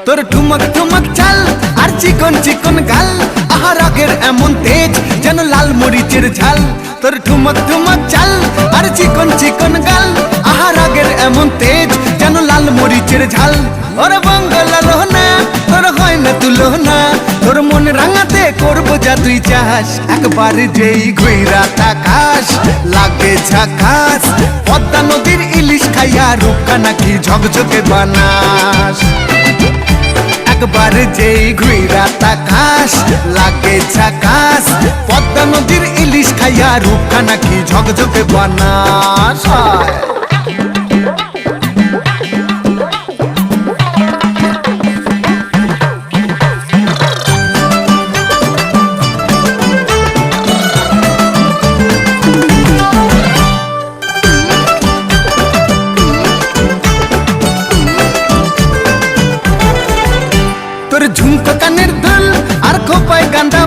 তোর ঠুমক ঠুমক চাল আর চিকন চিকন গাল, আহা রাগের এমন তেজ যেন লাল মরিচের ঝাল। তোর ঠুমক ঠুমক চাল আর চিকন চিকন গাল, আহা রাগের এমন তেজ যেন লাল মরিচের ঝাল। ওরে বঙ্গলা লোহনা তোর হয় না তুলনা, তোর মন রাঙাতে করবো যা তুই চাস। একবার যেই ঘুইরা তাকাস লাগে ঝাকাস, পদ্মা নদীর ইলিশ খাইয়া রূপকা নাকি ঝকঝকে বানাস। একবার যেই ঘুইরা তাকাস লাগে ঝাকাস, পদ্মা নদীর ইলিশ খাইয়া রূপকা নাকি ঝকঝকে বানাস। তোর ঝুমকো কানের দুল আর খোপায় গান্দা